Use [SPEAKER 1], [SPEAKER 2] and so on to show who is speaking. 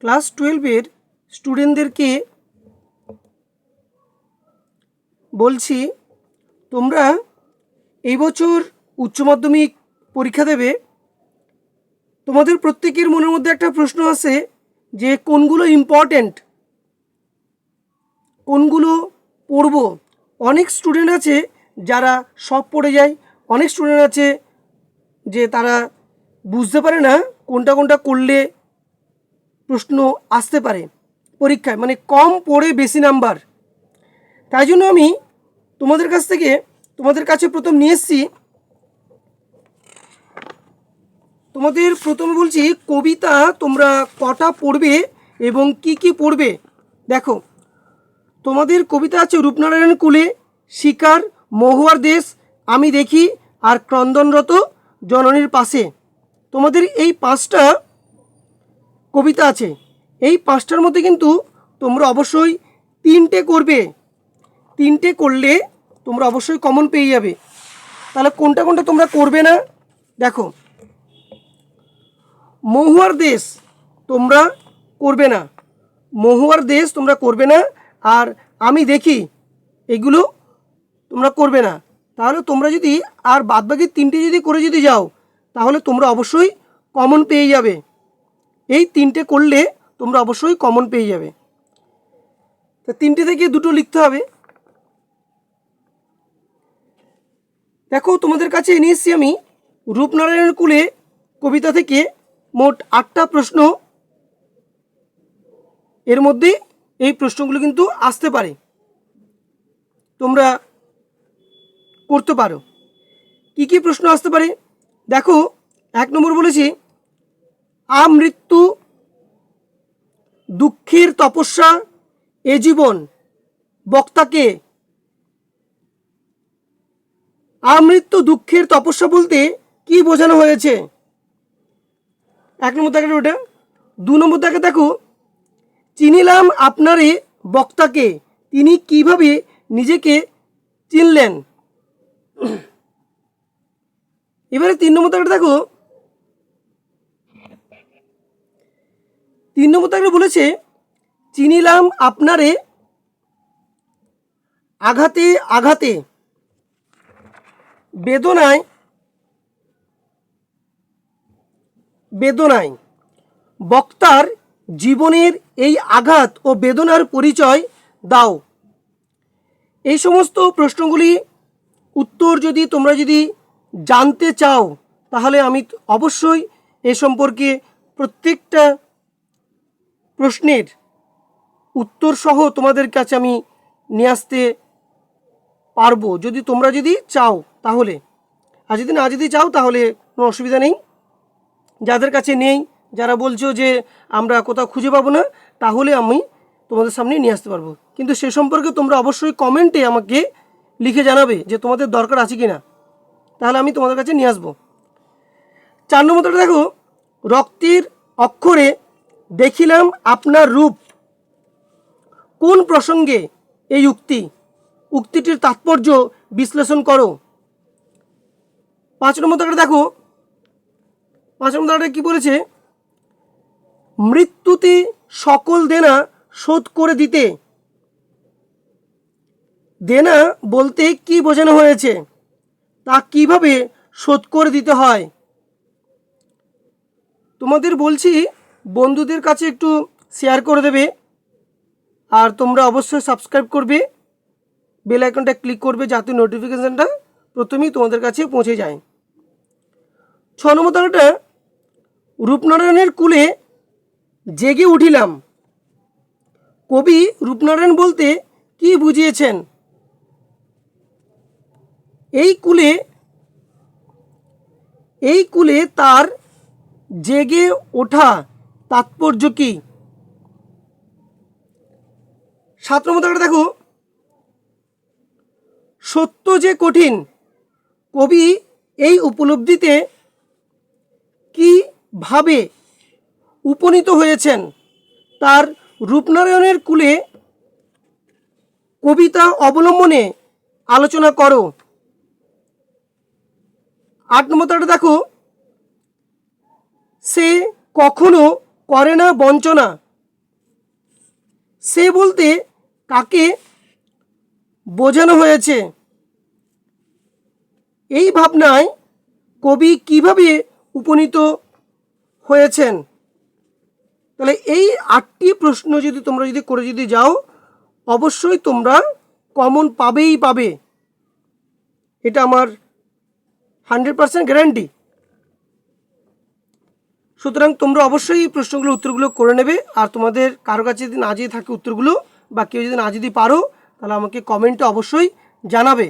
[SPEAKER 1] Class 12-এর স্টুডেন্টদেরকে বলছি, তোমরা এই বছর উচ্চ মাধ্যমিক পরীক্ষা দেবে। তোমাদের প্রত্যেকের মনের মধ্যে একটা প্রশ্ন আছে যে কোনগুলো ইম্পর্ট্যান্ট, কোনগুলো পড়ব। অনেক স্টুডেন্ট আছে যারা সব পড়ে যায়, অনেক স্টুডেন্ট আছে যে তারা বুঝতে পারে না কোনটা কোনটা করলে প্রশ্ন আসতে পারে পরীক্ষায়, মানে কম পড়ে বেশি নাম্বার। তাই জন্য আমি তোমাদের কাছে প্রথম নিয়ে এসেছি। তোমাদের প্রথমে বলছি কবিতা তোমরা কটা পড়বে এবং কি কি পড়বে। দেখো, তোমাদের কবিতা আছে রূপনারায়ণ কুলে, শিকার, মহুয়ার দেশ, আমি দেখি আর ক্রন্দনরত জননীর পাশে। তোমাদের এই 5টা কবিতা আছে। এই 5টার মধ্যে কিন্তু তোমরা অবশ্যই 3টে করবে। 3টে করলে তোমরা অবশ্যই কমন পেয়ে যাবে। তাহলে কোনটা কোনটা তোমরা করবে না দেখো। মহুয়ার দেশ তোমরা করবে না, মহুয়ার দেশ তোমরা করবে না। আর আমি দেখি এগুলো তোমরা করবে না। তাহলে তোমরা যদি আর বাদবাকি 3টে যদি করে যদি যাও তাহলে তোমরা অবশ্যই কমন পেয়ে যাবে। এই 3টে করলে তোমরা অবশ্যই কমন পেয়ে যাবে। তো 3টে থেকে 2টো লিখতে হবে। দেখো, তোমাদের কাছে নিয়ে এসেছি আমি রূপনারায়ণ কুলে কবিতা থেকে মোট 8টা প্রশ্ন। এর মধ্যে এই প্রশ্নগুলো কিন্তু আসতে পারে, তোমরা করতে পারো। কি কি প্রশ্ন আসতে পারে দেখো। 1 নম্বর বলেছি, আমৃত্যু দুঃখের তপস্যা এ জীবন বক্তাকে। আমৃত্যু দুঃখের তপস্যা বলতে কি বোঝানো হয়েছে? 1 নম্বর থাকে ওটা। 2 নম্বর থাকে দেখো, চিনিলাম আপনারে বক্তাকে, তিনি কিভাবে নিজেকে চিনলেন। এবারে 3 নম্বর থাকে দেখো, 3 নম্বর থাকে বলেছে, চিনিলাম আপনারে আঘাতে আঘাতে, বেদনায় বেদনায়। বক্তার জীবনের এই আঘাত ও বেদনার পরিচয় দাও। এই সমস্ত প্রশ্নগুলি উত্তর যদি তোমরা যদি জানতে চাও তাহলে আমি অবশ্যই এ সম্পর্কে প্রত্যেকটা প্রশ্নের উত্তর সহ তোমাদের কাছে আমি নিয়ে আসতে পারবো, যদি তোমরা যদি চাও তাহলে। আর যদি না যদি চাও তাহলে কোনো অসুবিধা নেই। যাদের কাছে নেই, যারা বলছো যে আমরা কোথাও খুঁজে পাবো না, তাহলে আমি তোমাদের সামনে নিয়ে আসতে পারবো। কিন্তু সে সম্পর্কে তোমরা অবশ্যই কমেন্টে আমাকে লিখে জানাবে যে তোমাদের দরকার আছে কি না, তাহলে আমি তোমাদের কাছে নিয়ে আসবো। 4 নম্বরটা দেখো, রক্তের অক্ষরে দেখিলাম আপনার রূপ, কোন প্রসঙ্গে এই উক্তিটির তাৎপর্য বিশ্লেষণ করো। 5 নম্বরটা দেখো, 5 নম্বরটা কি বলেছে, মৃত্যুতে সকল দেনা শোধ করে দিতে। দেনা বলতে কি বোঝানো হয়েছে, তা কিভাবে শোধ করে দিতে হয়। তোমাদের বলছি বন্ধুদের কাছে একটু শেয়ার করে দেবে, আর তোমরা অবশ্যই সাবস্ক্রাইব করবে, বেল আইকনটা ক্লিক করবে যাতে নোটিফিকেশানটা প্রথমেই তোমাদের কাছে পৌঁছে যায়। 6 নম্বরটা, রূপনারায়ণের কুলে জেগে উঠিলাম, কবি রূপনারায়ণ বলতে কি বুঝিয়েছেন। এই কুলে তার জেগে ওঠা তাৎপর্য কি। 7 নম্বরটা দেখো, সত্য যে কঠিন, কবি এই উপলব্ধিতে কিভাবে উপনীত হয়েছেন, তার রূপনারায়ণের কুলে কবিতা অবলম্বনে আলোচনা করো। 8 নম্বরটা দেখো, সে কখনো করে না বঞ্চনা, সে বলতে কাকে বোঝানো হয়েছে? এই ভাবনায় কবি কিভাবে উপনীত হয়েছেন? তাহলে এই 8টি প্রশ্ন যদি তোমরা করে যাও, অবশ্যই তোমরা কমন পাবে, এটা আমার 100% গ্যারান্টি। সুতরাং তোমরা অবশ্যই এই প্রশ্নগুলোর উত্তরগুলো করে নেবে। আর তোমাদের কারো কাছে যদি না যেয়ে থাকে উত্তরগুলো, বা কেউ যদি না যদি পারো, তাহলে আমাকে কমেন্টে অবশ্যই জানাবে।